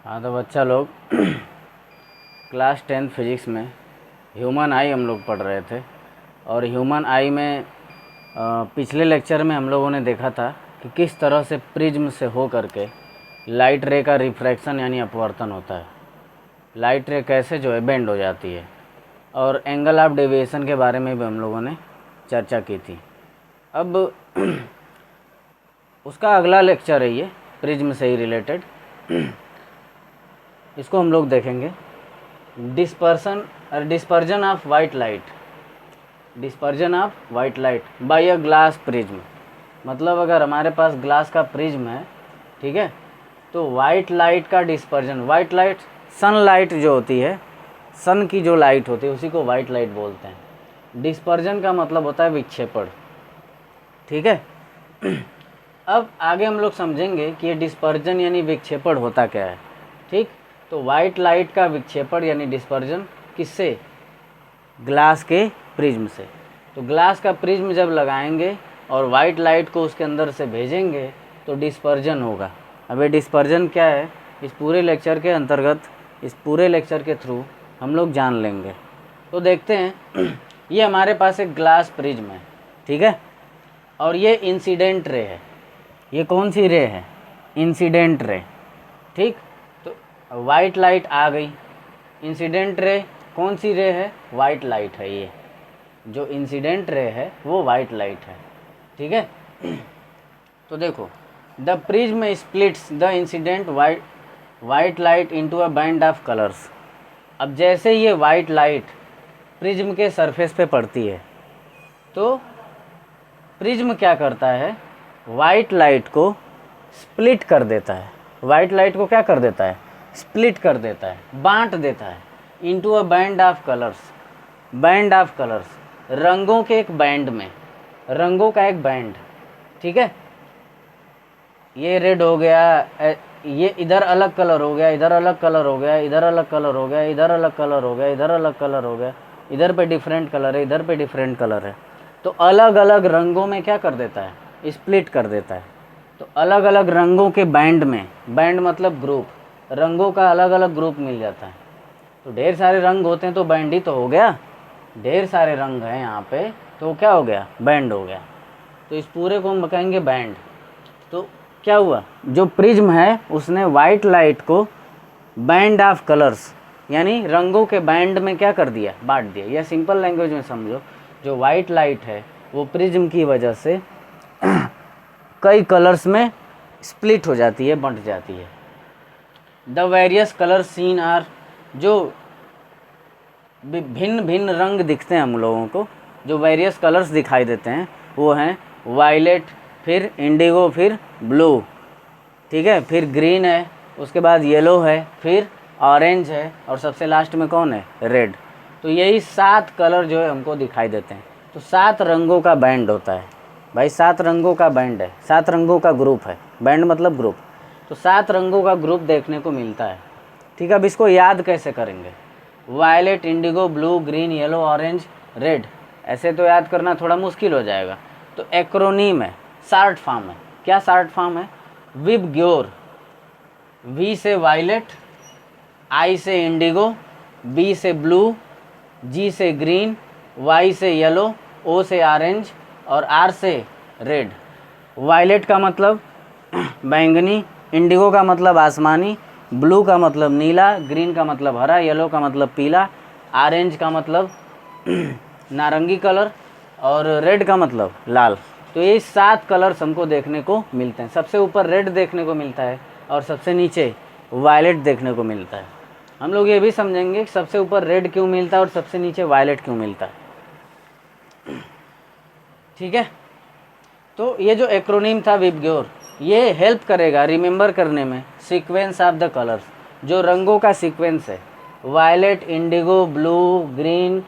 हाँ तो बच्चा लोग क्लास 10 फिजिक्स में ह्यूमन आई हम लोग पढ़ रहे थे। और ह्यूमन आई में पिछले लेक्चर में हम लोगों ने देखा था कि किस तरह से प्रिज्म से हो करके लाइट रे का रिफ्रैक्शन यानी अपवर्तन होता है। लाइट रे कैसे जो है बेंड हो जाती है, और एंगल ऑफ डेविएशन के बारे में भी हम लोगों ने चर्चा की थी। अब उसका अगला लेक्चर है ये प्रिज्म से ही रिलेटेड। इसको हम लोग देखेंगे dispersion of white light, dispersion of white light by a glass prism. मतलब अगर हमारे पास ग्लास का प्रिज्म है, ठीक है, तो वाइट लाइट का डिस्पर्जन, वाइट लाइट सनलाइट जो होती है, सन की जो लाइट होती है उसी को वाइट लाइट बोलते हैं। डिस्पर्जन का मतलब होता है विक्षेपण, ठीक है। अब आगे हम लोग समझेंगे कि ये डिस्पर्जन यानी विक्षेपण होता क्या है, ठीक। तो वाइट लाइट का विक्षेपण यानी डिस्पर्जन किससे? ग्लास के प्रिज्म से। तो ग्लास का प्रिज्म जब लगाएंगे और वाइट लाइट को उसके अंदर से भेजेंगे तो डिस्पर्जन होगा। अब ये डिस्पर्जन क्या है, इस पूरे लेक्चर के अंतर्गत, इस पूरे लेक्चर के थ्रू हम लोग जान लेंगे। तो देखते हैं ये हमारे पास एक ग्लास प्रिज्म है, ठीक है, और ये इंसिडेंट रे है। ये कौन सी रे है? इंसिडेंट रे, ठीक। तो वाइट लाइट आ गई, इंसिडेंट रे कौन सी रे है? वाइट लाइट है। ये जो इंसिडेंट रे है वो वाइट लाइट है, ठीक है। तो देखो, the prism splits the incident white light into a band of colours. अब जैसे ये वाइट लाइट प्रिज्म के सरफेस पे पड़ती है तो प्रिज्म क्या करता है? वाइट लाइट को स्प्लिट कर देता है। वाइट लाइट को क्या कर देता है? स्प्लिट कर देता है, बांट देता है into a band of colours. Band of colours, रंगों के एक बैंड में, रंगों का एक बैंड, ठीक है। ये रेड हो गया, ये इधर अलग कलर हो गया, इधर अलग कलर हो गया, इधर अलग कलर हो गया, इधर अलग कलर हो गया, इधर अलग कलर हो गया, इधर पे डिफरेंट कलर है, इधर पे डिफरेंट कलर है। तो अलग अलग रंगों में क्या कर देता है? स्प्लिट कर देता है। तो अलग अलग रंगों के बैंड में, बैंड मतलब ग्रुप, रंगों का अलग अलग ग्रुप मिल जाता है। तो ढेर सारे रंग होते हैं तो बैंड ही तो हो गया। ढेर सारे रंग हैं यहाँ पे तो क्या हो गया? बैंड हो गया। तो इस पूरे को हम कहेंगे बैंड। तो क्या हुआ? जो प्रिज्म है उसने वाइट लाइट को बैंड ऑफ कलर्स यानी रंगों के बैंड में क्या कर दिया? बांट दिया। या सिंपल लैंग्वेज में समझो, जो वाइट लाइट है वो प्रिज्म की वजह से कई कलर्स में स्प्लिट हो जाती है, बंट जाती है। The various colour seen are, जो भिन्न भिन्न रंग दिखते हैं हम लोगों को, जो वेरियस कलर्स दिखाई देते हैं वो हैं वायलेट, फिर इंडिगो, फिर ब्लू, ठीक है, फिर ग्रीन है, उसके बाद येलो है, फिर ऑरेंज है, और सबसे लास्ट में कौन है? रेड। तो यही 7 कलर जो है हमको दिखाई देते हैं। तो 7 रंगों का बैंड होता है भाई, 7 रंगों का बैंड है, 7 रंगों का ग्रुप है। बैंड मतलब ग्रुप। तो 7 रंगों का ग्रुप देखने को मिलता है, ठीक है। अब इसको याद कैसे करेंगे? Violet, indigo, blue, green, yellow, orange, red, ऐसे तो याद करना थोड़ा मुश्किल हो जाएगा। तो एक्रोनीम है, शॉर्ट फॉर्म है। क्या शॉर्ट फॉर्म है? विबग्योर। वी से वायलेट, आई से इंडिगो, बी से ब्लू, जी से ग्रीन, वाई से येलो, ओ से ऑरेंज और आर से रेड। वायलेट का मतलब बैंगनी, इंडिगो का मतलब आसमानी, ब्लू का मतलब नीला, ग्रीन का मतलब हरा, येलो का मतलब पीला, ऑरेंज का मतलब नारंगी कलर, और रेड का मतलब लाल। तो ये 7 कलर्स हमको देखने को मिलते हैं। सबसे ऊपर रेड देखने को मिलता है और सबसे नीचे वायलेट देखने को मिलता है। हम लोग ये भी समझेंगे कि सबसे ऊपर रेड क्यों मिलता है और सबसे नीचे वायलेट क्यों मिलता है, ठीक है। तो ये जो एक्रोनिम था विबग्योर, ये हेल्प करेगा रिमेंबर करने में सीक्वेंस ऑफ द कलर्स, जो रंगों का सीक्वेंस है, violet, indigo, blue, green,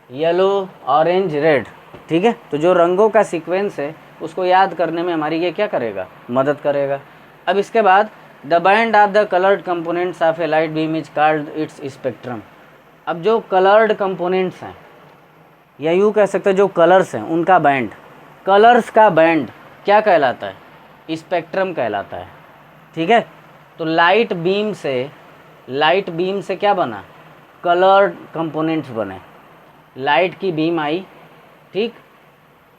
yellow, orange, red, ठीक है। तो जो रंगों का सीक्वेंस है उसको याद करने में हमारी ये क्या करेगा? मदद करेगा। अब इसके बाद the band of the coloured components of A light beam is called its spectrum. अब जो कलर्ड कंपोनेंट्स हैं, या यूँ कह सकते हैं जो कलर्स हैं उनका बैंड, कलर्स का बैंड क्या कहलाता है? स्पेक्ट्रम कहलाता है, ठीक है। तो लाइट बीम से क्या बना, कलर्ड कंपोनेंट्स बने। लाइट की बीम आई, ठीक,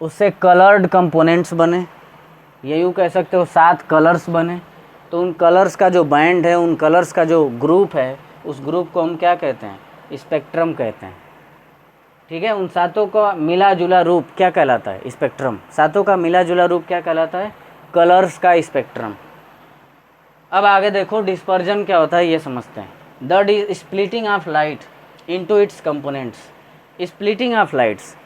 उससे कलर्ड कंपोनेंट्स बने, ये यूँ कह सकते हो 7 कलर्स बने। तो उन कलर्स का जो बैंड है, उन कलर्स का जो ग्रुप है, उस ग्रुप को हम क्या कहते हैं, स्पेक्ट्रम कहते हैं। ठीक है, उन सातों का मिला जुला रूप क्या कहलाता है, स्पेक्ट्रम। सातों का मिला जुला रूप क्या कहलाता है, कलर्स का स्पेक्ट्रम। अब आगे देखो डिस्पर्जन क्या होता है ये समझते हैं। The splitting of light into its components. Splitting of lights,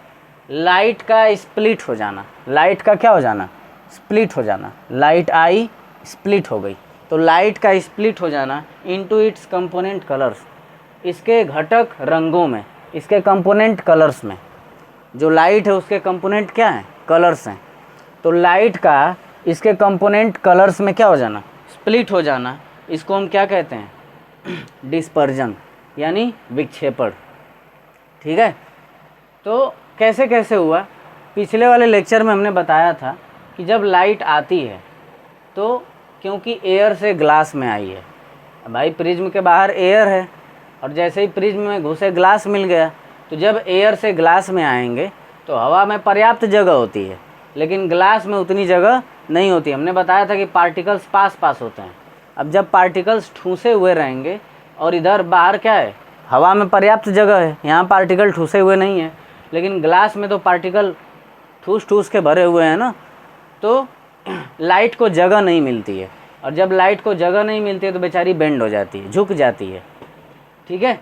light का स्प्लिट हो जाना, लाइट का क्या हो जाना, स्प्लिट हो जाना। लाइट आई, स्प्लिट हो गई, तो लाइट का स्प्लिट हो जाना इनटू इट्स कंपोनेंट कलर्स, इसके घटक रंगों में, इसके कंपोनेंट कलर्स में। जो लाइट है उसके कंपोनेंट क्या हैं, कलर्स हैं। तो लाइट का इसके कंपोनेंट कलर्स में क्या हो जाना, स्प्लिट हो जाना, इसको हम क्या कहते हैं, डिस्पर्जन, यानी विक्षेपण। ठीक है, तो कैसे कैसे हुआ, पिछले वाले लेक्चर में हमने बताया था कि जब लाइट आती है तो क्योंकि एयर से ग्लास में आई है, भाई प्रिज्म के बाहर एयर है, और जैसे ही प्रिज्म में घुसे ग्लास मिल गया, तो जब एयर से ग्लास में आएंगे तो हवा में पर्याप्त जगह होती है, लेकिन ग्लास में उतनी जगह नहीं होती। हमने बताया था कि पार्टिकल्स पास पास होते हैं। अब जब पार्टिकल्स ठूसे हुए रहेंगे और इधर बाहर क्या है, हवा में पर्याप्त जगह है, यहाँ पार्टिकल ठूसे हुए नहीं है, लेकिन ग्लास में तो पार्टिकल ठूस ठूस के भरे हुए हैं ना, तो लाइट को जगह नहीं मिलती है, और जब लाइट को जगह नहीं मिलती है तो बेचारी बेंड हो जाती है, झुक जाती है। ठीक है,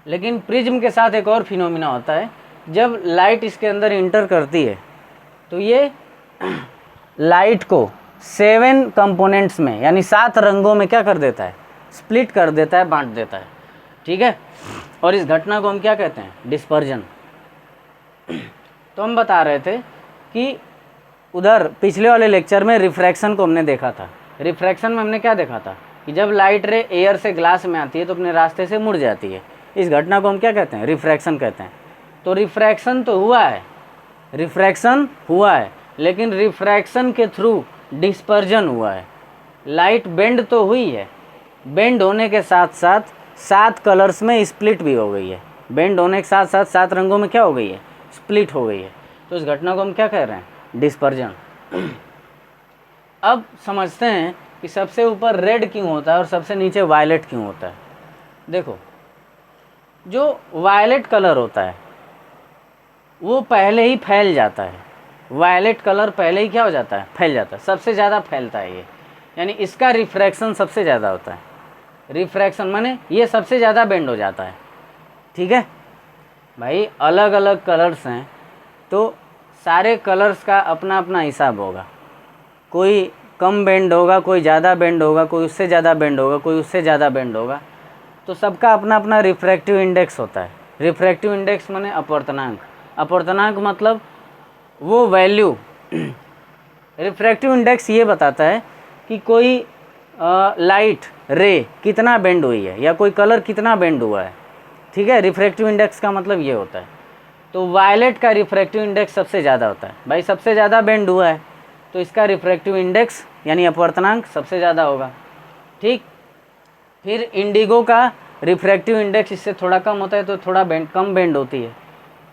लेकिन प्रिज्म के साथ एक और फिनोमिना होता है, जब लाइट इसके अंदर इंटर करती है तो ये लाइट को 7 कंपोनेंट्स में, यानी 7 रंगों में क्या कर देता है, स्प्लिट कर देता है, बांट देता है। ठीक है, और इस घटना को हम क्या कहते हैं, डिस्पर्जन। तो हम बता रहे थे कि उधर पिछले वाले लेक्चर में रिफ्रैक्शन को हमने देखा था। रिफ्रैक्शन में हमने क्या देखा था कि जब लाइट रे एयर से ग्लास में आती है तो अपने रास्ते से मुड़ जाती है। इस घटना को हम क्या कहते हैं, रिफ्रैक्शन कहते हैं। तो रिफ्रैक्शन तो हुआ है, रिफ्रैक्शन हुआ है, लेकिन रिफ्रैक्शन के थ्रू डिस्पर्जन हुआ है। लाइट बेंड तो हुई है, बेंड होने के साथ साथ 7 कलर्स में स्प्लिट भी हो गई है। बेंड होने के साथ साथ 7 रंगों में क्या हो गई है, स्प्लिट हो गई है। तो इस घटना को हम क्या कह रहे हैं, डिस्पर्जन। अब समझते हैं कि सबसे ऊपर रेड क्यों होता है और सबसे नीचे वायलेट क्यों होता है। देखो, जो वायलेट कलर होता है वो पहले ही फैल जाता है। वायलेट कलर पहले ही क्या हो जाता है, फैल जाता है, सबसे ज़्यादा फैलता है ये, यानी इसका रिफ्रैक्शन सबसे ज़्यादा होता है। रिफ्रैक्शन माने ये सबसे ज़्यादा बेंड हो जाता है। ठीक है भाई, अलग अलग कलर्स हैं तो सारे कलर्स का अपना अपना हिसाब होगा। कोई कम बेंड होगा, कोई ज़्यादा बेंड होगा, कोई उससे ज़्यादा बेंड होगा, कोई उससे ज़्यादा बेंड होगा। तो सबका अपना अपना रिफ्रैक्टिव इंडेक्स होता है। रिफ्रैक्टिव इंडेक्स माने अपवर्तनांक। अपवर्तनांक मतलब वो वैल्यू। रिफ्रैक्टिव इंडेक्स ये बताता है कि कोई लाइट रे कितना बेंड हुई है या कोई कलर कितना बेंड हुआ है। ठीक है, रिफ्रैक्टिव इंडेक्स का मतलब ये होता है। तो वायलेट का रिफ्रैक्टिव इंडेक्स सबसे ज़्यादा होता है। भाई सबसे ज़्यादा बेंड हुआ है तो इसका रिफ्रैक्टिव इंडेक्स यानी अपवर्तनांक सबसे ज़्यादा होगा। ठीक, फिर इंडिगो का रिफ्रैक्टिव इंडेक्स इससे थोड़ा कम होता है तो थोड़ा कम बेंड होती है।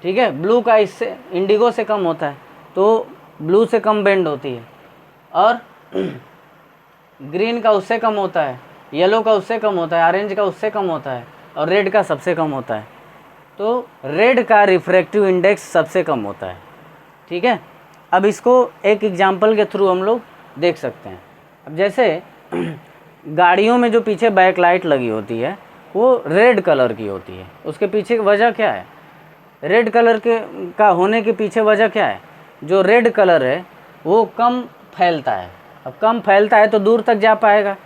ठीक है, ब्लू का इससे इंडिगो से कम होता है तो ब्लू से कम बेंड होती है, और ग्रीन का उससे कम होता है, येलो का उससे कम होता है, ऑरेंज का उससे कम होता है, और रेड का सबसे कम होता है। तो रेड का रिफ्रैक्टिव इंडेक्स सबसे कम होता है। ठीक है, अब इसको एक एग्जांपल के थ्रू हम लोग देख सकते हैं। अब जैसे गाड़ियों में जो पीछे बैक लाइट लगी होती है वो रेड कलर की होती है। उसके पीछे वजह क्या है, रेड कलर का होने के पीछे वजह क्या है, जो रेड कलर है वो कम फैलता है। अब कम फैलता है तो दूर तक जा पाएगा।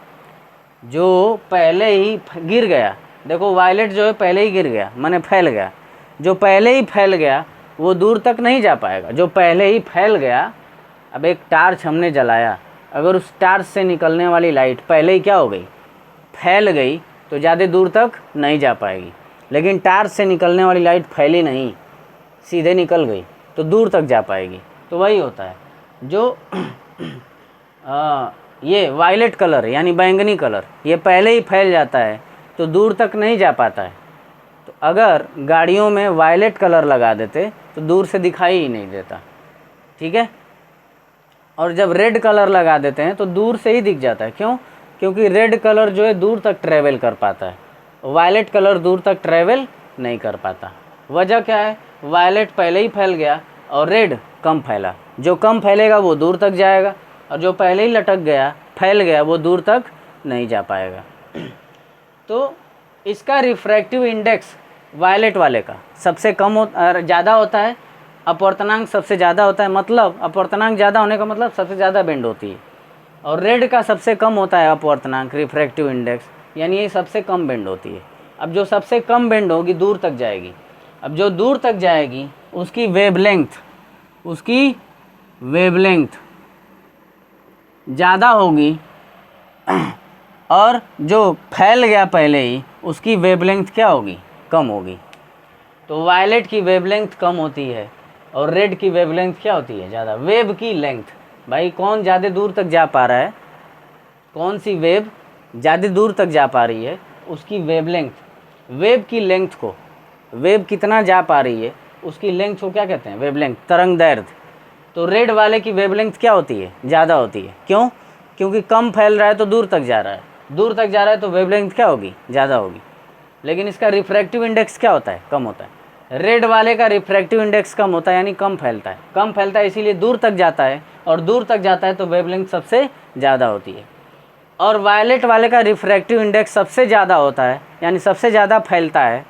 जो पहले ही गिर गया, देखो वायलेट जो है पहले ही गिर गया माने फैल गया, जो पहले ही फैल गया वो दूर तक नहीं जा पाएगा। जो पहले ही फैल गया, अब एक टार्च हमने जलाया, अगर उस टार्च से निकलने वाली लाइट पहले ही क्या हो गई, फैल गई, तो ज़्यादा दूर तक नहीं जा पाएगी। लेकिन टार्च से निकलने वाली लाइट फैली नहीं, सीधे निकल गई तो दूर तक जा पाएगी। तो वही होता है, जो ये वायलेट कलर यानी बैंगनी कलर ये पहले ही फैल जाता है तो दूर तक नहीं जा पाता है। तो अगर गाड़ियों में वायलेट कलर लगा देते तो दूर से दिखाई ही नहीं देता, ठीक है। और जब रेड कलर लगा देते हैं तो दूर से ही दिख जाता है। क्यों? क्योंकि रेड कलर जो है दूर तक ट्रैवल कर पाता है, वायलेट कलर दूर तक ट्रैवल नहीं कर पाता। वजह क्या है? वायलेट पहले ही फैल गया और रेड कम फैला। जो कम फैलेगा वो दूर तक जाएगा और जो पहले ही लटक गया फैल गया वो दूर तक नहीं जा पाएगा। तो इसका रिफ्रैक्टिव इंडेक्स वायलेट वाले का सबसे कम ज़्यादा होता है, अपवर्तनांक सबसे ज़्यादा होता है, मतलब अपवर्तनांक ज़्यादा होने का मतलब सबसे ज़्यादा बेंड होती है। और रेड का सबसे कम होता है अपवर्तनांक रिफ्रैक्टिव इंडेक्स, यानी ये सबसे कम बेंड होती है। अब जो सबसे कम बेंड होगी दूर तक जाएगी। अब जो दूर तक जाएगी उसकी वेवलेंथ ज़्यादा होगी और जो फैल गया पहले ही उसकी वेवलेंथ क्या होगी? कम होगी। तो वायलेट की वेवलेंथ कम होती है और रेड की वेवलेंथ क्या होती है? ज़्यादा। वेव की लेंथ, भाई कौन ज़्यादा दूर तक जा पा रहा है, कौन सी वेव ज़्यादा दूर तक जा पा रही है उसकी वेवलेंथ, वेव की लेंथ को, वेव कितना जा पा रही है उसकी लेंथ को क्या कहते हैं? वेवलेंथ, तरंग दैर्ध्य। तो रेड वाले की वेवलेंथ क्या होती है? ज़्यादा होती है। क्यों? क्योंकि कम फैल रहा है तो दूर तक जा रहा है, दूर तक जा रहा है तो वेवलेंथ क्या होगी? ज़्यादा होगी। लेकिन इसका रिफ्रैक्टिव इंडेक्स क्या होता है? कम होता है। रेड वाले का रिफ्रैक्टिव इंडेक्स कम होता है यानी कम फैलता है, कम फैलता है इसीलिए दूर तक जाता है और दूर तक जाता है तो वेवलेंथ सबसे ज़्यादा होती है। और वायलेट वाले का रिफ्रैक्टिव इंडेक्स सबसे ज़्यादा होता है यानी सबसे ज़्यादा फैलता है,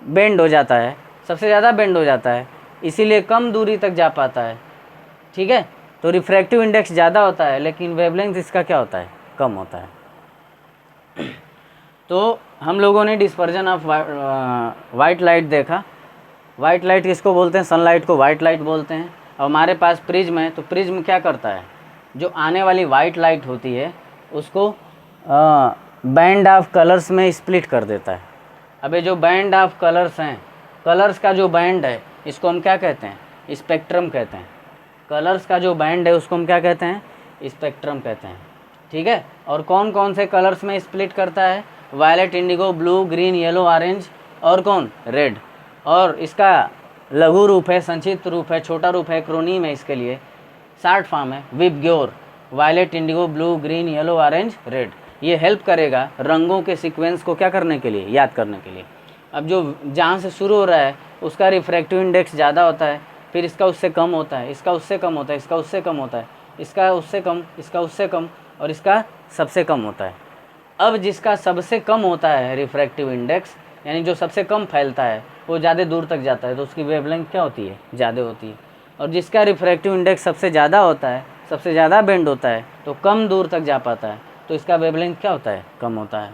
बेंड हो जाता है, सबसे ज़्यादा बेंड हो जाता है इसीलिए कम दूरी तक जा पाता है, ठीक है। तो रिफ्रैक्टिव इंडेक्स ज़्यादा होता है लेकिन वेवलेंथ इसका क्या होता है? कम होता है। तो हम लोगों ने डिस्पर्जन ऑफ वाइट लाइट देखा। वाइट लाइट किसको बोलते हैं? सनलाइट को वाइट लाइट बोलते हैं। और हमारे पास प्रिज्म है तो प्रिज्म क्या करता है? जो आने वाली वाइट लाइट होती है उसको बैंड ऑफ कलर्स में स्प्लिट कर देता है। अब ये जो बैंड ऑफ कलर्स हैं, कलर्स का जो बैंड है इसको हम क्या कहते हैं? स्पेक्ट्रम कहते हैं। कलर्स का जो बैंड है उसको हम क्या कहते हैं? स्पेक्ट्रम कहते हैं, ठीक है। और कौन कौन से कलर्स में स्प्लिट करता है? Violet, indigo, blue, green, yellow, orange और कौन? रेड। और इसका लघु रूप है, संक्षिप्त रूप है, छोटा रूप है, एक्रोनीम है, इसके लिए शॉर्ट फॉर्म है VIBGYOR. Violet, indigo, blue, green, yellow, orange, red. ये हेल्प करेगा रंगों के सीक्वेंस को क्या करने के लिए? याद करने के लिए। अब जो जहाँ से शुरू हो रहा है उसका रिफ्रैक्टिव इंडेक्स ज़्यादा होता है, फिर इसका उससे कम होता है, इसका उससे कम होता है, इसका उससे कम होता है, इसका उससे कम, इसका उससे कम और इसका सबसे कम होता है। अब जिसका सबसे कम होता है रिफ्रैक्टिव इंडेक्स यानी जो सबसे कम फैलता है वो ज़्यादा दूर तक जाता है तो उसकी वेवलेंथ क्या होती है? ज़्यादा होती है। और जिसका रिफ्रैक्टिव इंडेक्स सबसे ज़्यादा होता है, सबसे ज़्यादा बेंड होता है तो कम दूर तक जा पाता है तो इसका वेवलेंथ क्या होता है? कम होता है,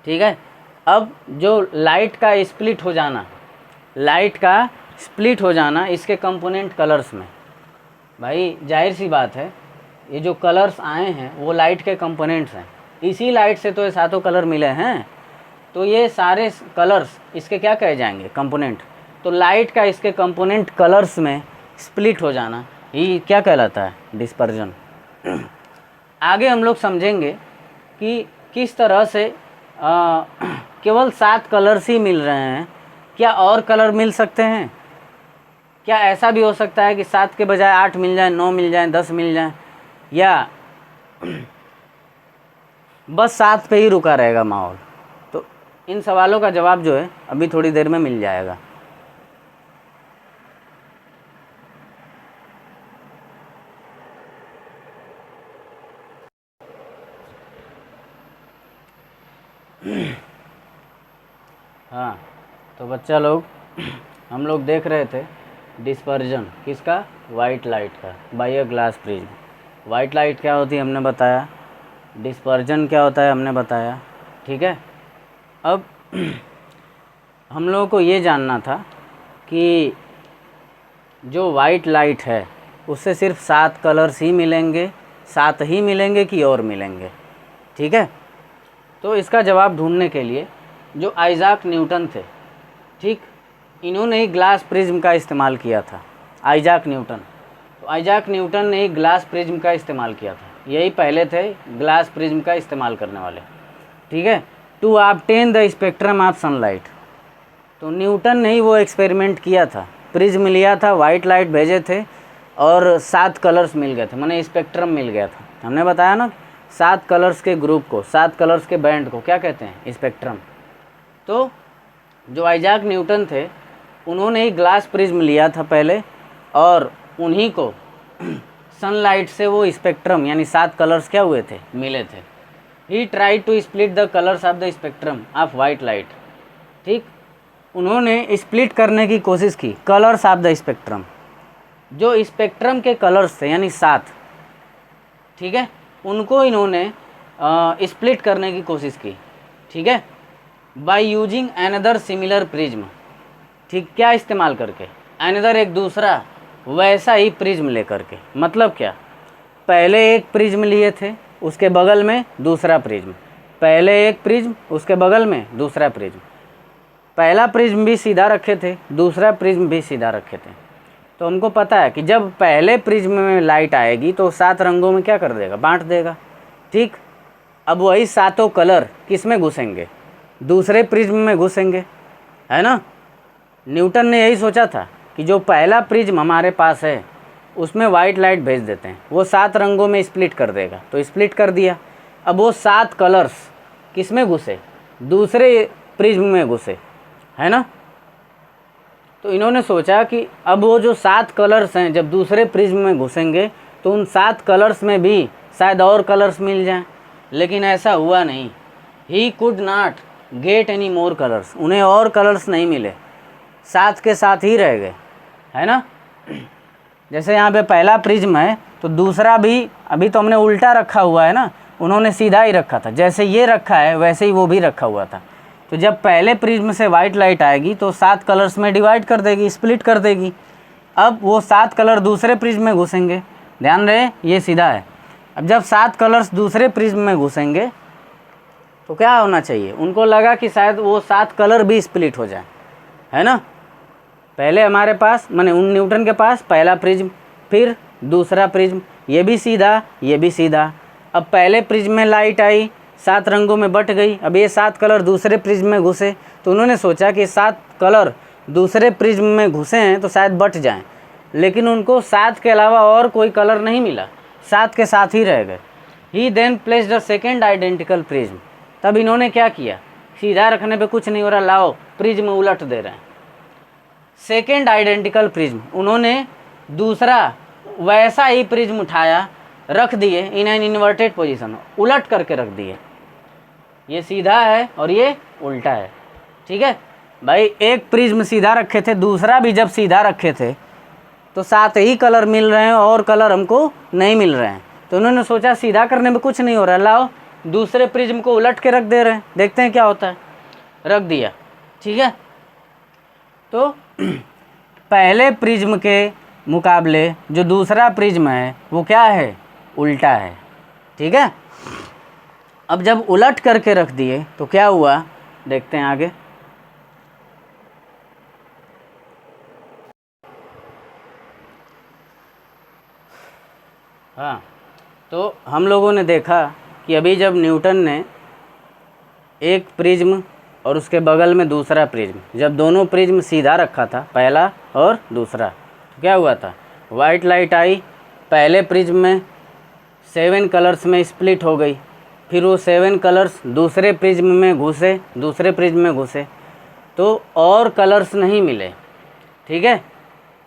ठीक है। अब जो लाइट का स्प्लिट हो जाना, लाइट का स्प्लिट हो जाना इसके कंपोनेंट कलर्स में, भाई जाहिर सी बात है ये जो कलर्स आए हैं वो लाइट के कंपोनेंट्स हैं, इसी लाइट से तो ये सातों कलर मिले हैं। तो ये सारे कलर्स इसके क्या कहे जाएंगे? कंपोनेंट। तो लाइट का इसके कंपोनेंट कलर्स में स्प्लिट हो जाना ये क्या कहलाता है? डिस्पर्जन। आगे हम लोग समझेंगे कि किस तरह से केवल 7 कलर्स ही मिल रहे हैं, क्या और कलर मिल सकते हैं? क्या ऐसा भी हो सकता है कि 7 के बजाय 8 मिल जाए, 9 मिल जाए, 10 मिल जाए, या बस 7 पे ही रुका रहेगा माहौल? तो इन सवालों का जवाब जो है अभी थोड़ी देर में मिल जाएगा। हाँ, तो बच्चा लोग हम लोग देख रहे थे डिस्पर्जन किसका? वाइट लाइट का by a glass prism. White light क्या होती है हमने बताया, डिस्पर्जन क्या होता है हमने बताया, ठीक है। अब हम लोगों को ये जानना था कि जो वाइट लाइट है उससे सिर्फ 7 कलर्स ही मिलेंगे, 7 ही मिलेंगे कि और मिलेंगे, ठीक है। तो इसका जवाब ढूंढने के लिए जो आइज़ैक न्यूटन थे, ठीक, इन्होंने ही ग्लास प्रिज्म का इस्तेमाल किया था। आइज़ैक न्यूटन, तो आइज़ैक न्यूटन ने ही ग्लास प्रिज्म का इस्तेमाल किया था। यही पहले थे ग्लास प्रिज्म का इस्तेमाल करने वाले, ठीक है। To obtain the spectrum of sunlight, तो न्यूटन ने ही वो एक्सपेरिमेंट किया था, प्रिज्म लिया था, वाइट लाइट भेजे थे और 7 कलर्स मिल गए थे, माने स्पेक्ट्रम मिल गया था। हमने बताया ना 7 कलर्स के ग्रुप को, 7 कलर्स के बैंड को क्या कहते हैं, स्पेक्ट्रम। तो जो आइजैक न्यूटन थे उन्होंने ही ग्लास प्रिज्म लिया था पहले, और उन्हीं को सनलाइट से वो स्पेक्ट्रम यानी 7 कलर्स क्या हुए थे, मिले थे। He try to split the colours of the spectrum of white light, ठीक। उन्होंने स्प्लिट करने की कोशिश की कलर्स ऑफ द स्पेक्ट्रम, जो स्पेक्ट्रम के कलर्स थे यानी 7, ठीक है, उनको इन्होंने स्प्लिट करने की कोशिश की, ठीक है, by using another similar prism, ठीक। क्या इस्तेमाल करके, अनदर एक दूसरा वैसा ही प्रिज्म लेकर के। मतलब क्या, पहले एक प्रिज्म लिए थे, उसके बगल में दूसरा प्रिज्म, पहले एक प्रिज्म उसके बगल में दूसरा प्रिज्म, पहला प्रिज्म भी सीधा रखे थे, दूसरा प्रिज्म भी सीधा रखे थे। तो हमको पता है कि जब पहले प्रिज्म में लाइट आएगी तो 7 रंगों में क्या कर देगा, बांट देगा, ठीक। अब वही 7 कलर किस में घुसेंगे, दूसरे प्रिज्म में घुसेंगे, है ना। न्यूटन ने यही सोचा था कि जो पहला प्रिज्म हमारे पास है उसमें वाइट लाइट भेज देते हैं, वो 7 रंगों में स्प्लिट कर देगा, तो स्प्लिट कर दिया। अब वो 7 कलर्स किस में घुसे, दूसरे प्रिज्म में घुसे, है ना। तो इन्होंने सोचा कि अब वो जो 7 कलर्स हैं जब दूसरे प्रिज्म में घुसेंगे तो उन 7 कलर्स में भी शायद और कलर्स मिल जाएं, लेकिन ऐसा हुआ नहीं। He could not get any more colours, उन्हें और कलर्स नहीं मिले, 7 के साथ ही रह गए, है ना। जैसे यहाँ पे पहला प्रिज्म है तो दूसरा भी, अभी तो हमने उल्टा रखा हुआ है ना, उन्होंने सीधा ही रखा था, जैसे ये रखा है वैसे ही वो भी रखा हुआ था। तो जब पहले प्रिज्म से वाइट लाइट आएगी तो 7 कलर्स में डिवाइड कर देगी, स्प्लिट कर देगी। अब वो 7 कलर दूसरे प्रिज्म में घुसेंगे, ध्यान रहे ये सीधा है। अब जब 7 कलर्स दूसरे प्रिज्म में घुसेंगे तो क्या होना चाहिए, उनको लगा कि शायद वो 7 कलर भी स्प्लिट हो जाए, है ना। पहले हमारे पास माने उन न्यूटन के पास पहला प्रिज्म, फिर दूसरा प्रिज्म, ये भी सीधा ये भी सीधा। अब पहले प्रिज्म में लाइट आई, 7 रंगों में बट गई, अब ये 7 कलर दूसरे प्रिज्म में घुसे, तो उन्होंने सोचा कि 7 कलर दूसरे प्रिज्म में घुसे हैं तो शायद बट जाएं, लेकिन उनको 7 के अलावा और कोई कलर नहीं मिला, 7 के साथ ही रह गए। He then placed the second identical prism, तब इन्होंने क्या किया, सीधा रखने पे कुछ नहीं हो रहा, लाओ प्रिज्म उलट दे रहे हैं। सेकेंड आइडेंटिकल प्रिज्म, उन्होंने दूसरा वैसा ही प्रिज्म उठाया, रख दिए इन एन इन्वर्टेड पोजीशन, उलट करके रख दिए। ये सीधा है और ये उल्टा है, ठीक है भाई। एक प्रिज्म सीधा रखे थे, दूसरा भी जब सीधा रखे थे तो 7 ही कलर मिल रहे हैं और कलर हमको नहीं मिल रहे हैं। तो उन्होंने सोचा सीधा करने में कुछ नहीं हो रहा, लाओ दूसरे प्रिज्म को उलट के रख दे रहे हैं, देखते हैं क्या होता है। रख दिया, ठीक है। तो पहले प्रिज्म के मुकाबले जो दूसरा प्रिज्म है वो क्या है, उल्टा है, ठीक है। अब जब उलट करके रख दिए तो क्या हुआ, देखते हैं आगे। हाँ, तो हम लोगों ने देखा कि अभी जब न्यूटन ने एक प्रिज्म और उसके बगल में दूसरा प्रिज्म, जब दोनों प्रिज्म सीधा रखा था, पहला और दूसरा, तो क्या हुआ था, वाइट लाइट आई, पहले प्रिज्म में 7 कलर्स में स्प्लिट हो गई, फिर वो 7 कलर्स दूसरे प्रिज्म में घुसे, दूसरे प्रिज्म में घुसे तो और कलर्स नहीं मिले, ठीक है।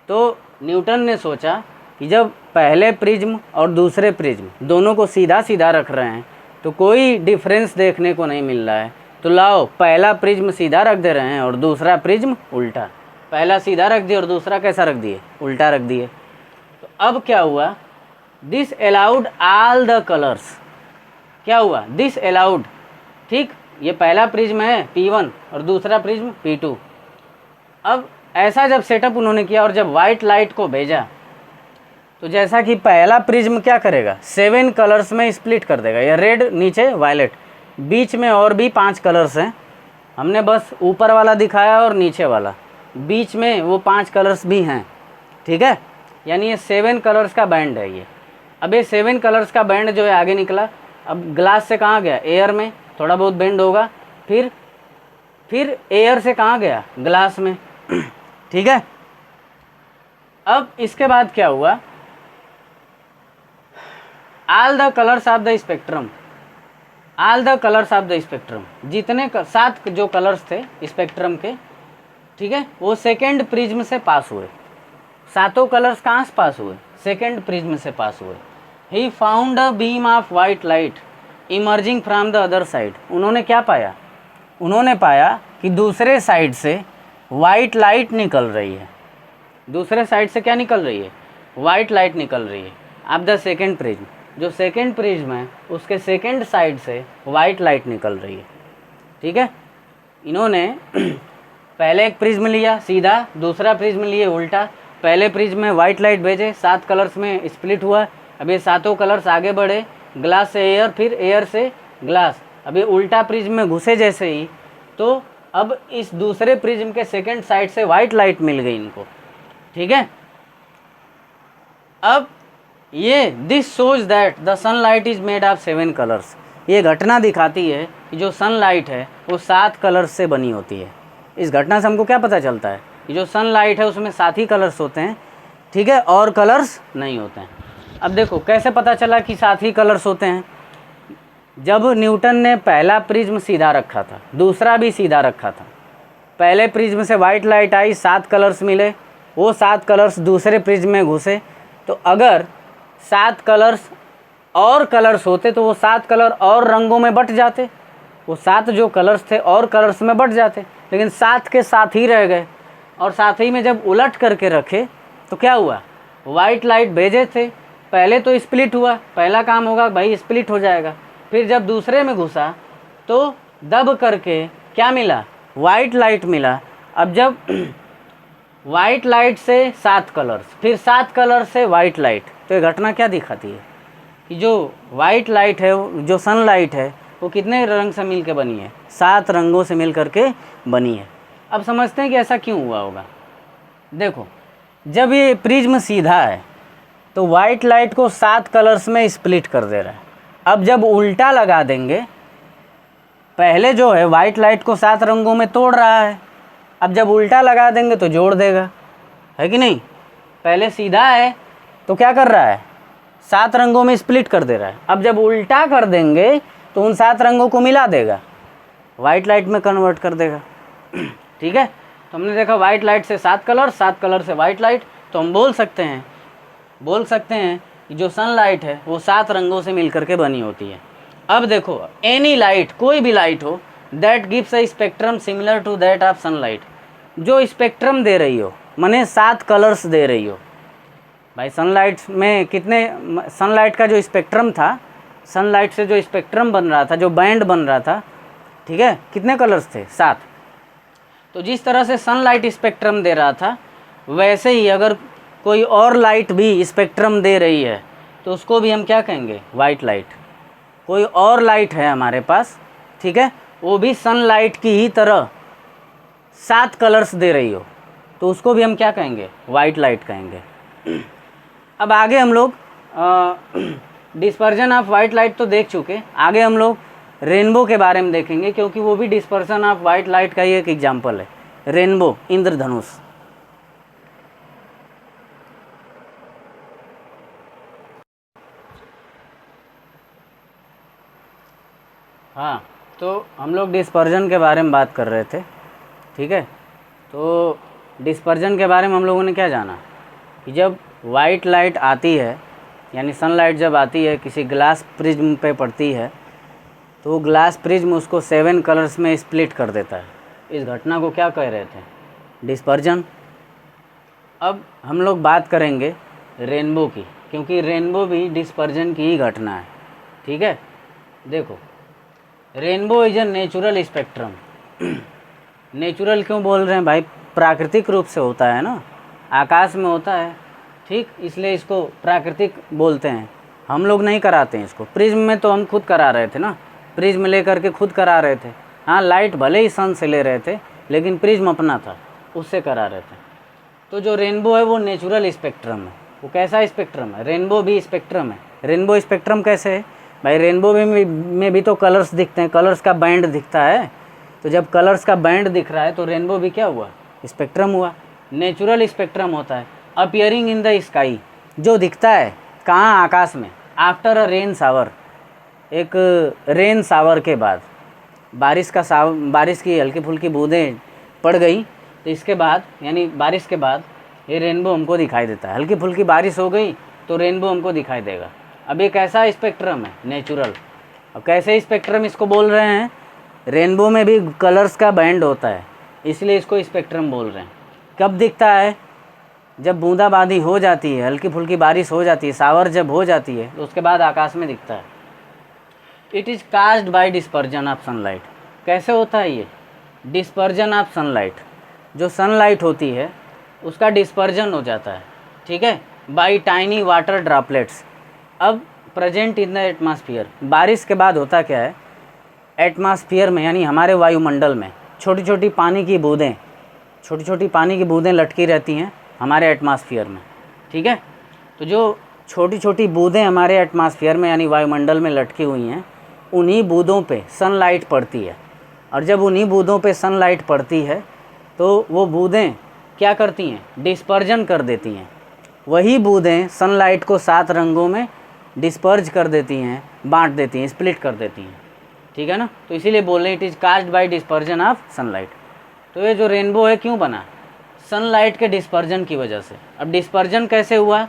तो न्यूटन ने सोचा कि जब पहले प्रिज्म और दूसरे प्रिज्म दोनों को सीधा सीधा रख रहे हैं तो कोई डिफरेंस देखने को नहीं मिल रहा है, तो लाओ पहला प्रिज्म सीधा रख दे रहे हैं और दूसरा प्रिज्म उल्टा, पहला सीधा रख दिया और दूसरा कैसा रख दिए, उल्टा रख दिए। तो अब क्या हुआ, this allowed all the colours, क्या हुआ, दिस अलाउड, ठीक। ये पहला प्रिज्म है P1 और दूसरा प्रिज्म P2। अब ऐसा जब सेटअप उन्होंने किया और जब वाइट लाइट को भेजा तो जैसा कि पहला प्रिज्म क्या करेगा, 7 कलर्स में स्प्लिट कर देगा, ये रेड नीचे वायलेट, बीच में और भी 5 कलर्स हैं, हमने बस ऊपर वाला दिखाया और नीचे वाला, बीच में वो 5 कलर्स भी हैं, ठीक है। यानी ये 7 कलर्स का बैंड है ये। अब ये 7 कलर्स का बैंड जो है आगे निकला, अब ग्लास से कहाँ गया, एयर में, थोड़ा बहुत बेंड होगा, फिर एयर से कहाँ गया, ग्लास में। ठीक है। अब इसके बाद क्या हुआ, all the colours of the spectrum, all the colours of the spectrum, जितने 7 जो कलर्स थे स्पेक्ट्रम के, ठीक है, वो सेकेंड प्रिज्म से पास हुए। 7 कलर्स कहाँ से पास हुए, सेकेंड प्रिज्म से पास हुए। He found a beam of white light emerging from the other side. उन्होंने क्या पाया, उन्होंने पाया कि दूसरे साइड से वाइट लाइट निकल रही है। दूसरे साइड से क्या निकल रही है, वाइट लाइट निकल रही है। अब द सेकेंड प्रिज्म, जो सेकेंड प्रिज्म है उसके सेकेंड साइड से वाइट लाइट निकल रही है। ठीक है। इन्होंने पहले एक प्रिज्म लिया सीधा, दूसरा प्रिज्म लिए उल्टा। पहले प्रिज्म में वाइट लाइट भेजे, 7 कलर्स में स्प्लिट हुआ। अब ये 7 कलर्स आगे बढ़े, ग्लास से एयर, फिर एयर से ग्लास। अब ये उल्टा प्रिज्म में घुसे जैसे ही, तो अब इस दूसरे प्रिज्म के सेकेंड साइड से वाइट लाइट मिल गई इनको। ठीक है। अब ये this shows that the sunlight is made of 7 colours. ये घटना दिखाती है कि जो सनलाइट है वो 7 कलर्स से बनी होती है। इस घटना से हमको क्या पता चलता है कि जो सनलाइट है उसमें 7 ही कलर्स होते हैं। ठीक है, और कलर्स नहीं होते हैं। अब देखो कैसे पता चला कि 7 ही कलर्स होते हैं। जब न्यूटन ने पहला प्रिज्म सीधा रखा था, दूसरा भी सीधा रखा था, पहले प्रिज्म से वाइट लाइट आई, 7 कलर्स मिले, वो 7 कलर्स दूसरे प्रिज्म में घुसे। तो अगर 7 कलर्स और कलर्स होते तो वो 7 कलर और रंगों में बट जाते, वो 7 जो कलर्स थे और कलर्स में बट जाते, लेकिन 7 के 7 ही रह गए। और साथ ही में जब उलट करके रखे तो क्या हुआ, वाइट लाइट भेजे थे, पहले तो स्प्लिट हुआ, पहला काम होगा भाई स्प्लिट हो जाएगा। फिर जब दूसरे में घुसा तो दब करके क्या मिला, वाइट लाइट मिला। अब जब वाइट लाइट से 7 कलर्स, फिर 7 कलर से वाइट लाइट, तो ये घटना क्या दिखाती है कि जो वाइट लाइट है, जो सनलाइट है, वो कितने रंग से मिल के बनी है, 7 रंगों से मिल करके बनी है। अब समझते हैं कि ऐसा क्यों हुआ होगा। देखो जब ये प्रिज्म सीधा है तो वाइट लाइट को 7 कलर्स में स्प्लिट कर दे रहा है। अब जब उल्टा लगा देंगे, पहले जो है वाइट लाइट को 7 रंगों में तोड़ रहा है, अब जब उल्टा लगा देंगे तो जोड़ देगा, है कि नहीं। पहले सीधा है तो क्या कर रहा है, 7 रंगों में स्प्लिट कर दे रहा है। अब जब उल्टा कर देंगे तो उन 7 रंगों को मिला देगा, वाइट लाइट में कन्वर्ट कर देगा। ठीक है। तो हमने देखा वाइट लाइट से 7 कलर, 7 कलर से वाइट लाइट, तो हम बोल सकते हैं कि जो सनलाइट है वो 7 रंगों से मिलकर के बनी होती है। अब देखो एनी लाइट, कोई भी लाइट हो, that gives a spectrum similar to that of sunlight, जो स्पेक्ट्रम दे रही हो, माने 7 कलर्स दे रही हो। भाई सनलाइट में कितने, सनलाइट का जो स्पेक्ट्रम था, सनलाइट से जो स्पेक्ट्रम बन रहा था, जो बैंड बन रहा था, ठीक है, कितने कलर्स थे, 7। तो जिस तरह से सनलाइट स्पेक्ट्रम दे रहा था, वैसे ही अगर कोई और लाइट भी स्पेक्ट्रम दे रही है तो उसको भी हम क्या कहेंगे, वाइट लाइट। कोई और लाइट है हमारे पास, ठीक है, वो भी सनलाइट की ही तरह 7 कलर्स दे रही हो, तो उसको भी हम क्या कहेंगे, वाइट लाइट कहेंगे। अब आगे हम लोग डिस्पर्जन ऑफ वाइट लाइट तो देख चुके, आगे हम लोग रेनबो के बारे में देखेंगे, क्योंकि वो भी डिस्पर्सन ऑफ वाइट लाइट का ही एक एग्जाम्पल है, रेनबो, इंद्रधनुष। हाँ, तो हम लोग डिस्पर्जन के बारे में बात कर रहे थे, ठीक है। तो डिस्पर्जन के बारे में हम लोगों ने क्या जाना कि जब वाइट लाइट आती है, यानी सनलाइट जब आती है किसी ग्लास प्रिज्म पे पड़ती है, तो ग्लास प्रिज्म उसको 7 कलर्स में स्प्लिट कर देता है। इस घटना को क्या कह रहे थे, डिस्पर्जन। अब हम लोग बात करेंगे रेनबो की, क्योंकि रेनबो भी डिस्पर्जन की ही घटना है, ठीक है। देखो rainbow is a natural spectrum. Natural क्यों बोल रहे हैं भाई, प्राकृतिक रूप से होता है ना, आकाश में होता है, ठीक, इसलिए इसको प्राकृतिक बोलते हैं। हम लोग नहीं कराते हैं इसको। प्रिज्म में तो हम खुद करा रहे थे ना, प्रिज्म ले करके खुद करा रहे थे। हाँ, लाइट भले ही सन से ले रहे थे, लेकिन प्रिज्म अपना था, उससे करा रहे थे। तो जो रेनबो है वो नेचुरल स्पेक्ट्रम है। वो कैसा स्पेक्ट्रम है, रेनबो भी स्पेक्ट्रम है, रेनबो स्पेक्ट्रम कैसे है भाई, रेनबो में भी तो कलर्स दिखते हैं, कलर्स का बैंड दिखता है। तो जब कलर्स का बैंड दिख रहा है तो रेनबो भी क्या हुआ, स्पेक्ट्रम हुआ। नेचुरल स्पेक्ट्रम होता है अपीयरिंग इन द स्काई, जो दिखता है कहाँ, आकाश में। आफ्टर अ रेन शावर, एक रेन शावर के बाद, बारिश की हल्की फुल्की बूंदें पड़ गई, तो इसके बाद यानी बारिश के बाद ये रेनबो हमको दिखाई देता है। हल्की फुल्की बारिश हो गई तो रेनबो हमको दिखाई देगा। अब ये कैसा स्पेक्ट्रम है, नेचुरल। अब कैसे स्पेक्ट्रम इसको बोल रहे हैं, रेनबो में भी कलर्स का बैंड होता है, इसलिए इसको स्पेक्ट्रम बोल रहे हैं। कब दिखता है, जब बूंदाबांदी हो जाती है, हल्की फुल्की बारिश हो जाती है, शावर जब हो जाती है, तो उसके बाद आकाश में दिखता है। It is caused bye dispersion of sunlight. कैसे होता है ये, डिस्पर्जन ऑफ सनलाइट, जो सनलाइट होती है उसका डिस्पर्जन हो जाता है, ठीक है, बाय टाइनी वाटर ड्रॉपलेट्स। अब प्रेजेंट इन द एटमॉस्फेयर, बारिश के बाद होता क्या है, एटमॉस्फेयर में यानी हमारे वायुमंडल में छोटी छोटी पानी की बूंदें लटकी रहती हैं हमारे एटमॉस्फेयर में, ठीक है। तो जो छोटी छोटी बूंदें हमारे एटमॉस्फेयर में यानी वायुमंडल में लटकी हुई हैं, उन्हीं बूंदों पे सनलाइट पड़ती है। और जब उन्हीं बूंदों पे सनलाइट पड़ती है तो वो बूंदें क्या करती हैं, डिस्पर्जन कर देती हैं। वही बूंदें सनलाइट को 7 रंगों में डिस्पर्ज कर देती हैं, बांट देती हैं, स्प्लिट कर देती हैं, ठीक है ना। तो इसीलिए बोल रहे हैं it is caused bye dispersion of sunlight. तो ये जो रेनबो है क्यों बना, सनलाइट के डिस्पर्जन की वजह से। अब डिस्पर्जन कैसे हुआ,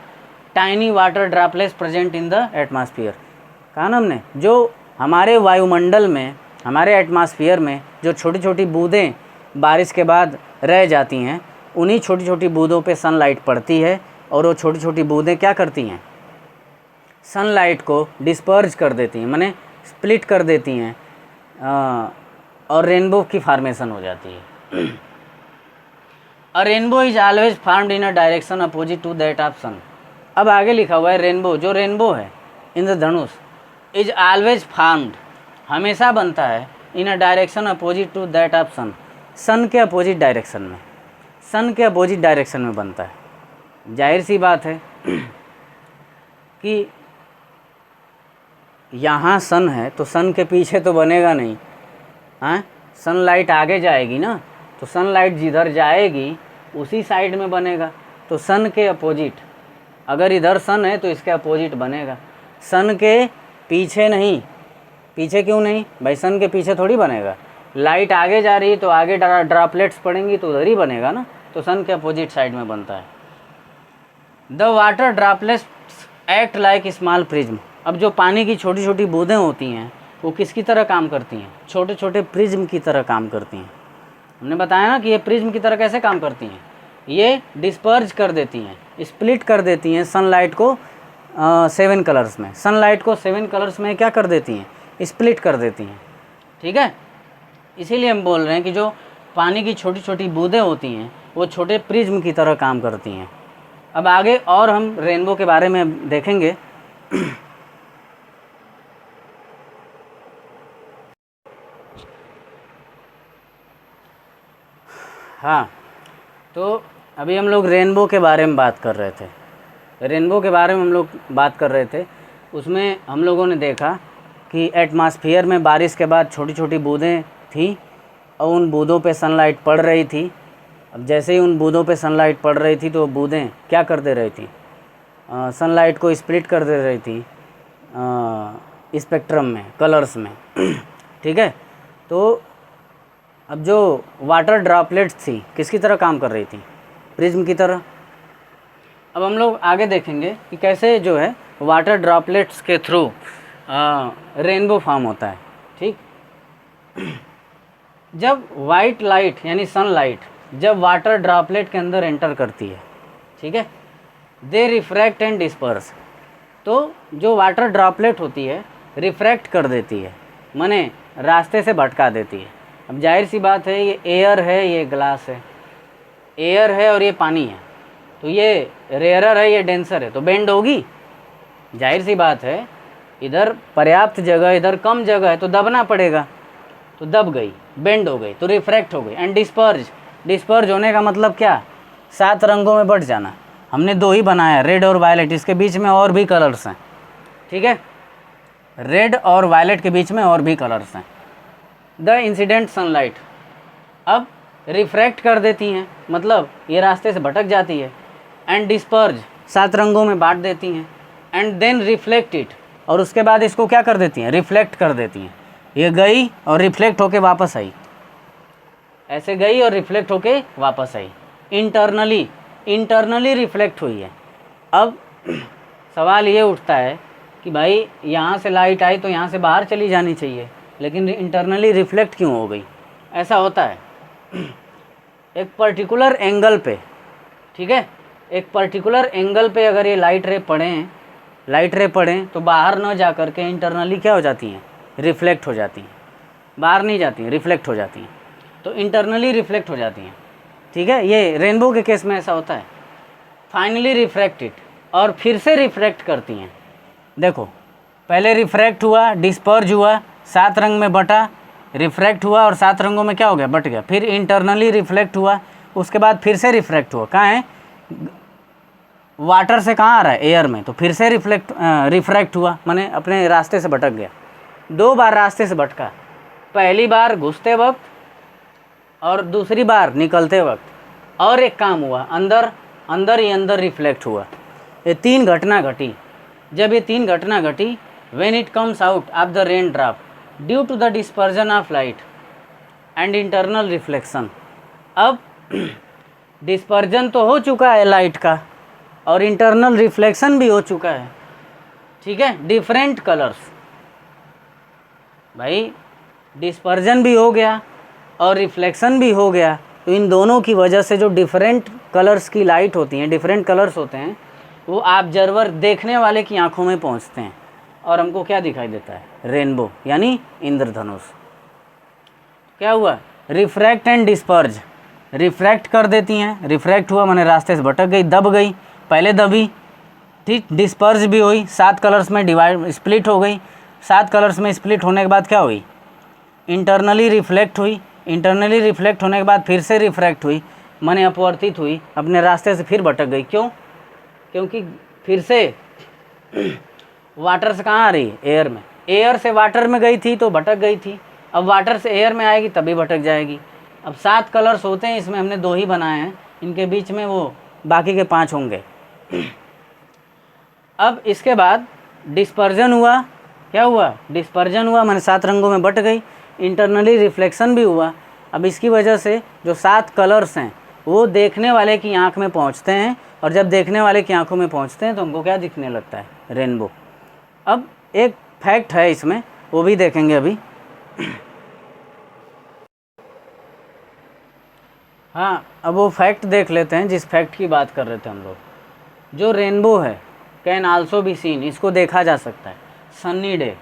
tiny water droplets present in the atmosphere. कहा ना हमने, जो हमारे वायुमंडल में, हमारे एटमॉस्फेयर में जो छोटी छोटी बूंदें बारिश के बाद रह जाती हैं, उन्हीं छोटी छोटी बूंदों पे सनलाइट पड़ती है, और वो छोटी छोटी बूंदें क्या करती हैं, सनलाइट को डिस्पर्ज कर देती हैं, माने स्प्लिट कर देती हैं, और रेनबो की फॉर्मेशन हो जाती है। A rainbow is always formed in a direction opposite to that of sun. अब आगे लिखा हुआ है रेनबो, जो रेनबो है इन द धनुष, इज ऑलवेज फार्म्ड, हमेशा बनता है, in a direction opposite to that of sun, sun के अपोजिट डायरेक्शन में, सन के अपोजिट डायरेक्शन में बनता है। जाहिर सी बात है कि यहाँ सन है तो सन के पीछे तो बनेगा नहीं, हाँ, सनलाइट आगे जाएगी ना, तो सनलाइट जिधर जाएगी उसी साइड में बनेगा। तो सन के अपोजिट, अगर इधर सन है तो इसके अपोजिट बनेगा, सन के पीछे नहीं। पीछे क्यों नहीं भाई, सन के पीछे थोड़ी बनेगा, लाइट आगे जा रही है तो आगे ड्रॉपलेट्स पड़ेंगी तो उधर ही बनेगा ना, तो सन के अपोजिट साइड में बनता है। The water droplets act like small prism. अब जो पानी की छोटी छोटी बूंदें होती हैं वो किसकी तरह काम करती हैं, छोटे छोटे प्रिज्म की तरह काम करती हैं। हमने बताया ना कि ये प्रिज्म की तरह कैसे काम करती हैं, ये डिस्पर्ज कर देती हैं, स्प्लिट कर देती हैं सनलाइट को 7 कलर्स में, सनलाइट को 7 कलर्स में क्या कर देती हैं, स्प्लिट कर देती हैं, ठीक है। इसीलिए हम बोल रहे हैं कि जो पानी की छोटी छोटी बूंदें होती हैं वो छोटे प्रिज्म की तरह काम करती हैं। अब आगे और हम रेनबो के बारे में देखेंगे। हाँ, तो अभी हम लोग रेनबो के बारे में बात कर रहे थे, रेनबो के बारे में हम लोग बात कर रहे थे। उसमें हम लोगों ने देखा कि एटमॉस्फेयर में बारिश के बाद छोटी छोटी बूंदें थी और उन बूंदों पे सनलाइट पड़ रही थी। अब जैसे ही उन बूंदों पे सनलाइट पड़ रही थी तो बूंदें क्या कर दे रही थी, सनलाइट को स्प्लिट कर दे रही थी स्पेक्ट्रम में, कलर्स में, ठीक है। तो अब जो वाटर ड्रॉपलेट्स थी किसकी तरह काम कर रही थी, प्रिज्म की तरह। अब हम लोग आगे देखेंगे कि कैसे जो है वाटर ड्रॉपलेट्स के थ्रू रेनबो फॉर्म होता है, ठीक। जब वाइट लाइट यानी सनलाइट जब वाटर ड्रॉपलेट के अंदर एंटर करती है, ठीक है, दे रिफ्रैक्ट एंड डिस्पर्स। तो जो वाटर ड्रॉपलेट होती है रिफ्रैक्ट कर देती है, माने रास्ते से भटका देती है। अब जाहिर सी बात है, ये एयर है, ये ग्लास है, एयर है और ये पानी है, तो ये रेयरर है, ये डेंसर है, तो बेंड होगी। जाहिर सी बात है, इधर पर्याप्त जगह, इधर कम जगह है, तो दबना पड़ेगा, तो दब गई, बेंड हो गई, तो रिफ्रैक्ट हो गई। एंड डिस्पर्ज, डिस्पर्ज होने का मतलब क्या, 7 रंगों में बट जाना। हमने 2 ही बनाया, रेड और वायलेट, इसके बीच में और भी कलर्स हैं, ठीक है। रेड और वायलेट के बीच में और भी कलर्स हैं। द इंसिडेंट सनलाइट अब रिफ्रैक्ट कर देती हैं, मतलब ये रास्ते से भटक जाती है। एंड डिस्पर्ज 7 रंगों में बांट देती हैं। एंड देन रिफ्लेक्ट इट, और उसके बाद इसको क्या कर देती हैं, रिफ्लेक्ट कर देती हैं। ये गई और रिफ्लेक्ट होके वापस आई, ऐसे गई और रिफ्लेक्ट होके वापस आई। इंटरनली रिफ्लेक्ट हुई है। अब सवाल ये उठता है कि भाई यहाँ से लाइट आई तो यहाँ से बाहर चली जानी चाहिए, लेकिन इंटरनली रिफ्लेक्ट क्यों हो गई? ऐसा होता है एक पर्टिकुलर एंगल पे, ठीक है, एक पर्टिकुलर एंगल पे अगर ये लाइट रे पड़ें तो बाहर न जा कर के इंटरनली क्या हो जाती हैं, रिफ्लेक्ट हो जाती हैं। बाहर नहीं जाती हैं, रिफ्लेक्ट हो जाती हैं। तो इंटरनली रिफ्लेक्ट हो जाती हैं, ठीक है। ये रेनबो के केस में ऐसा होता है। फाइनली रिफ्रैक्ट इट, और फिर से रिफ्रैक्ट करती हैं। देखो, पहले रिफ्रैक्ट हुआ, डिस्पर्ज हुआ, 7 रंग में बटा, रिफ्रैक्ट हुआ और 7 रंगों में क्या हो गया, बट गया। फिर इंटरनली रिफ्लेक्ट हुआ, उसके बाद फिर से रिफ्रैक्ट हुआ। कहाँ है, वाटर से कहाँ आ रहा है, एयर में, तो फिर से रिफ्रैक्ट हुआ, माने अपने रास्ते से भटक गया। 2 बार रास्ते से भटका, पहली बार घुसते वक्त और दूसरी बार निकलते वक्त। और एक काम हुआ, अंदर रिफ्लेक्ट हुआ। ये 3 घटना घटी। जब ये 3 घटना घटी, when it comes out of the rain drop due to the dispersion of light and internal reflection. अब डिस्पर्जन तो हो चुका है लाइट का और इंटरनल रिफ्लेक्शन भी हो चुका है, ठीक है। डिफरेंट कलर्स, भाई डिस्पर्जन भी हो गया और रिफ्लेक्शन भी हो गया, तो इन दोनों की वजह से जो डिफरेंट कलर्स की लाइट होती हैं, डिफरेंट कलर्स होते हैं, वो ऑब्जर्वर देखने वाले की आंखों में पहुंचते हैं और हमको क्या दिखाई देता है, रेनबो यानी इंद्रधनुष। क्या हुआ, रिफ्रैक्ट एंड डिस्पर्ज, रिफ्रैक्ट कर देती हैं, रिफ्रैक्ट हुआ माने रास्ते से भटक गई, दब गई, पहले दबी, ठीक, डिस्पर्ज भी हुई, 7 कलर्स में स्प्लिट हो गई। 7 कलर्स में स्प्लिट होने के बाद क्या हुई, इंटरनली रिफ्लेक्ट हुई। इंटरनली रिफ्लेक्ट होने के बाद फिर से रिफ्रैक्ट हुई, माने अपवर्तित हुई, अपने रास्ते से फिर भटक गई। क्यों? क्योंकि फिर से वाटर से कहाँ आ रही है, एयर में, एयर से वाटर में गई थी तो भटक गई थी, अब वाटर से एयर में आएगी तभी भटक जाएगी। अब 7 कलर्स होते हैं, इसमें हमने 2 ही बनाए हैं, इनके बीच में वो बाकी के 5 होंगे। अब इसके बाद डिस्पर्जन हुआ, क्या हुआ, डिस्पर्जन हुआ माने 7 रंगों में बट गई, इंटरनली रिफ्लेक्शन भी हुआ। अब इसकी वजह से जो 7 कलर्स हैं वो देखने वाले की आंख में पहुंचते हैं, और जब देखने वाले की आंखों में पहुंचते हैं तो हमको क्या दिखने लगता है, रेनबो। अब एक फैक्ट है इसमें, वो भी देखेंगे अभी। हाँ, अब वो फैक्ट देख लेते हैं जिस फैक्ट की बात कर रहे थे हम लोग। जो रेनबो है कैन आल्सो बी सीन, इसको देखा जा सकता है सन्नी डे,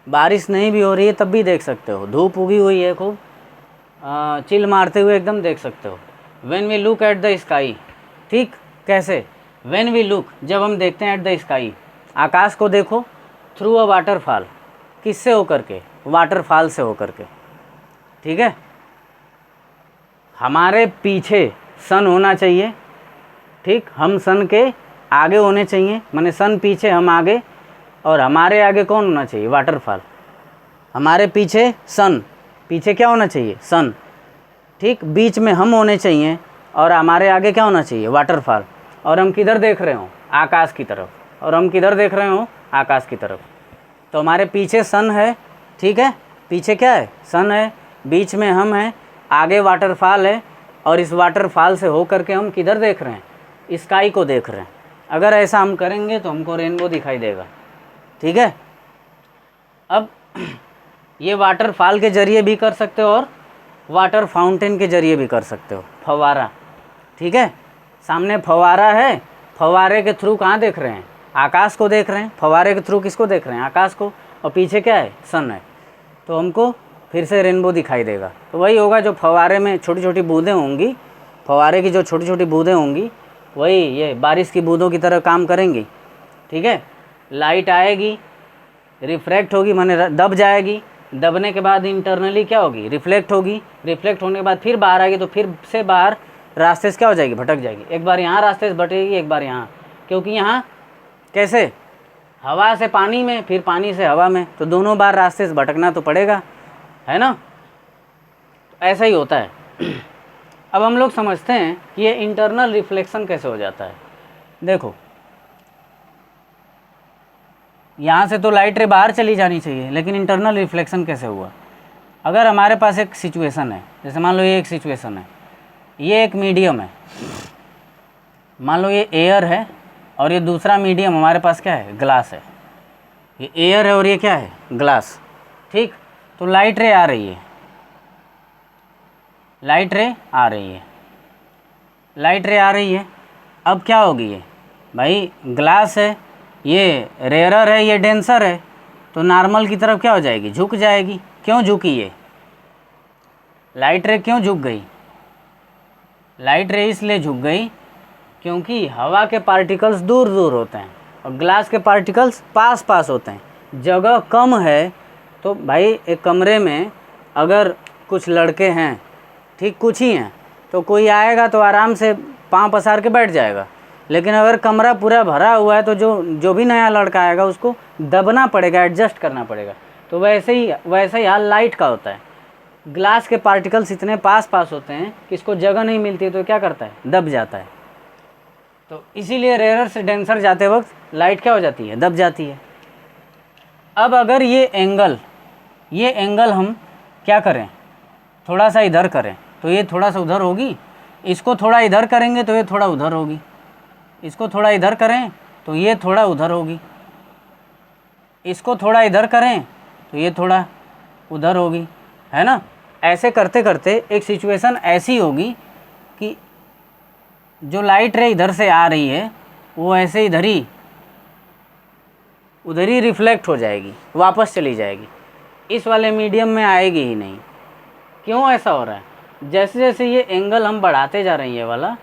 बारिश नहीं भी हो रही है तब भी देख सकते हो, धूप उगी हुई है खूब, चिल मारते हुए एकदम देख सकते हो। When we look at the sky, ठीक, कैसे, व्हेन वी लुक, जब हम देखते हैं एट द स्काई, आकाश को देखो, थ्रू अ वाटरफॉल, किससे होकर के, वाटरफॉल से होकर के, ठीक है। हमारे पीछे सन होना चाहिए, ठीक, हम सन के आगे होने चाहिए, माने सन पीछे हम आगे, और हमारे आगे कौन होना चाहिए, वाटरफॉल। हमारे पीछे सन, पीछे क्या होना चाहिए, सन, ठीक, बीच में हम होने चाहिए और हमारे आगे क्या होना चाहिए, वाटरफॉल। और हम किधर देख रहे हो, आकाश की तरफ, और हम किधर देख रहे हो, आकाश की तरफ। तो हमारे पीछे सन है, ठीक है, पीछे क्या है, सन है, बीच में हम हैं, आगे वाटरफॉल है, और इस वाटरफॉल से होकर के हम किधर देख रहे हैं, स्काई को देख रहे हैं। अगर ऐसा हम करेंगे तो हमको रेनबो दिखाई देगा, ठीक है। अब ये वाटरफॉल के ज़रिए भी कर सकते हो और वाटर फाउंटेन के ज़रिए भी कर सकते हो, फव्वारा, ठीक है। सामने फव्वारा है, फव्वारे के थ्रू कहाँ देख रहे हैं, आकाश को देख रहे हैं, फव्वारे के थ्रू किसको देख रहे हैं, आकाश को, और पीछे क्या है, सन है, तो हमको फिर से रेनबो दिखाई देगा। तो वही होगा जो फव्वारे में छोटी छोटी बूंदें होंगी, फव्वारे की जो छोटी छोटी बूंदें होंगी वही ये बारिश की बूंदों की तरह काम करेंगी, ठीक है। लाइट आएगी, रिफ्रैक्ट होगी माने दब जाएगी, दबने के बाद इंटरनली क्या होगी, रिफ्लेक्ट होगी, रिफ्लेक्ट होने के बाद फिर बाहर आएगी, तो फिर से बाहर रास्ते से क्या हो जाएगी, भटक जाएगी। एक बार यहाँ रास्ते से भटकेगी, एक बार यहाँ, क्योंकि यहाँ कैसे हवा से पानी में, फिर पानी से हवा में, तो दोनों बार रास्ते से भटकना तो पड़ेगा, है ना। तो ऐसा ही होता है। अब हम लोग समझते हैं कि ये इंटरनल रिफ्लेक्शन कैसे हो जाता है। देखो यहाँ से तो लाइट रे बाहर चली जानी चाहिए, लेकिन इंटरनल रिफ्लेक्शन कैसे हुआ। अगर हमारे पास एक सिचुएशन है, जैसे मान लो ये एक सिचुएशन है, ये एक मीडियम है, मान लो ये एयर है और ये दूसरा मीडियम हमारे पास क्या है, ग्लास है। ये एयर है और ये क्या है, ग्लास, ठीक। तो लाइट रे आ रही है, लाइट रे आ रही है, लाइट रे आ रही है। अब क्या होगी, ये भाई ग्लास है, ये रेयरर है, ये डेंसर है, तो नॉर्मल की तरफ क्या हो जाएगी, झुक जाएगी। क्यों झुकी ये लाइट रे, क्यों झुक गई, लाइट रे इसलिए झुक गई क्योंकि हवा के पार्टिकल्स दूर दूर होते हैं और ग्लास के पार्टिकल्स पास पास होते हैं। जगह कम है तो भाई एक कमरे में अगर कुछ लड़के हैं, ठीक, कुछ ही हैं, तो कोई आएगा तो आराम से पाँव पसार के बैठ जाएगा। लेकिन अगर कमरा पूरा भरा हुआ है तो जो भी नया लड़का आएगा उसको दबना पड़ेगा, एडजस्ट करना पड़ेगा। तो वैसे ही हाल लाइट का होता है। ग्लास के पार्टिकल्स इतने पास पास होते हैं कि इसको जगह नहीं मिलती, तो क्या करता है, दब जाता है। तो इसीलिए रेयरर से डेंसर जाते वक्त लाइट क्या हो जाती है, दब जाती है। अब अगर ये एंगल हम क्या करें, थोड़ा सा इधर करें तो ये थोड़ा सा उधर होगी, इसको थोड़ा इधर करेंगे तो ये थोड़ा उधर होगी, इसको थोड़ा इधर करें तो ये थोड़ा उधर होगी, इसको थोड़ा इधर करें तो ये थोड़ा उधर होगी, है ना। ऐसे करते करते एक सिचुएशन ऐसी होगी कि जो लाइट रे इधर से आ रही है वो ऐसे उधर ही रिफ्लेक्ट हो जाएगी, वापस चली जाएगी, इस वाले मीडियम में आएगी ही नहीं। क्यों ऐसा हो रहा है, जैसे जैसे ये एंगल हम बढ़ाते जा रहे हैं, ये वाला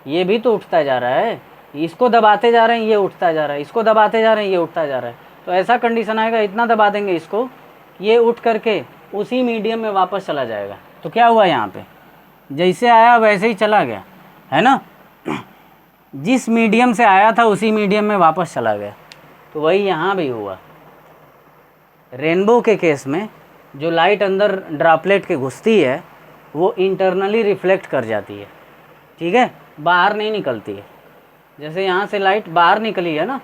ये भी तो उठता जा रहा है, इसको दबाते जा रहे हैं ये उठता जा रहा है, इसको दबाते जा रहे हैं ये उठता जा रहा है। तो ऐसा कंडीशन आएगा, इतना दबा देंगे इसको, ये उठ करके उसी मीडियम में वापस चला जाएगा। तो क्या हुआ, यहाँ पे जैसे आया वैसे ही चला गया, है ना। जिस मीडियम से आया था उसी मीडियम में वापस चला गया। तो वही यहाँ भी हुआ। रेनबो के केस में जो लाइट अंदर ड्रॉपलेट के घुसती है वो इंटरनली रिफ्लेक्ट कर जाती है, ठीक है, बाहर नहीं निकलती है। जैसे यहाँ से लाइट बाहर निकली है ना,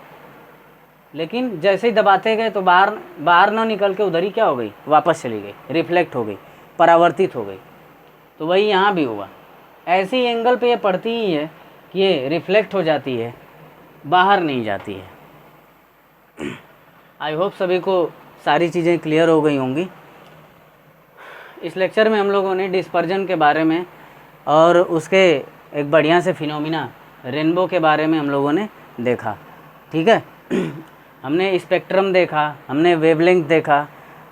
लेकिन जैसे ही दबाते गए तो बाहर ना निकल के उधर ही क्या हो गई, वापस चली गई, रिफ्लेक्ट हो गई, परावर्तित हो गई। तो वही यहाँ भी हुआ। ऐसी एंगल पे ये पड़ती ही है कि ये रिफ्लेक्ट हो जाती है, बाहर नहीं जाती है। आई होप सभी को सारी चीज़ें क्लियर हो गई होंगी। इस लेक्चर में हम लोगों ने डिस्पर्जन के बारे में और उसके एक बढ़िया से फिनोमिना रेनबो के बारे में हम लोगों ने देखा, ठीक है। हमने स्पेक्ट्रम देखा, हमने वेवलेंथ देखा,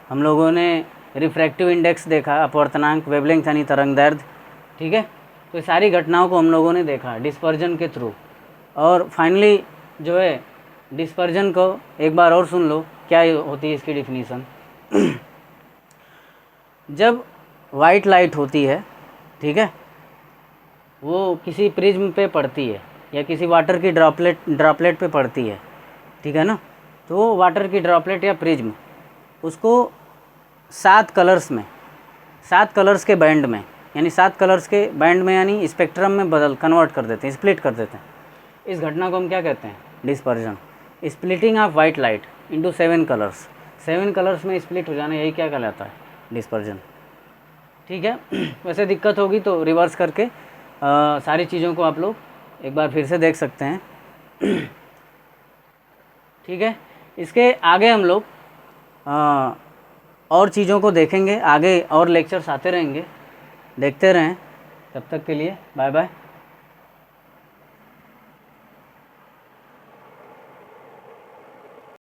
हम लोगों ने रिफ्रैक्टिव इंडेक्स देखा, अपवर्तनांक, वेवलेंथ यानी तरंगदैर्ध्य, ठीक है। तो सारी घटनाओं को हम लोगों ने देखा डिस्पर्जन के थ्रू। और फाइनली जो है डिस्पर्जन को एक बार और सुन लो, क्या होती है इसकी डिफिनीसन। जब वाइट लाइट होती है, ठीक है, वो किसी प्रिज्म पे पड़ती है या किसी वाटर की ड्रॉपलेट पे पड़ती है, ठीक है ना। तो वाटर की ड्रॉपलेट या प्रिज्म उसको 7 कलर्स में, 7 कलर्स के बैंड में, यानी 7 कलर्स के बैंड में यानी स्पेक्ट्रम में कन्वर्ट कर देते हैं, स्प्लिट कर देते हैं। इस घटना को हम क्या कहते हैं, dispersion. Splitting of white light into 7 colours, 7 colours में स्प्लिट हो जाना, यही क्या कहलाता है, डिस्पर्जन, ठीक है। वैसे दिक्कत होगी तो रिवर्स करके सारी चीज़ों को आप लोग एक बार फिर से देख सकते हैं, ठीक है। इसके आगे हम लोग और चीज़ों को देखेंगे, आगे और लेक्चर्स आते रहेंगे, देखते रहें। तब तक के लिए बाय बाय।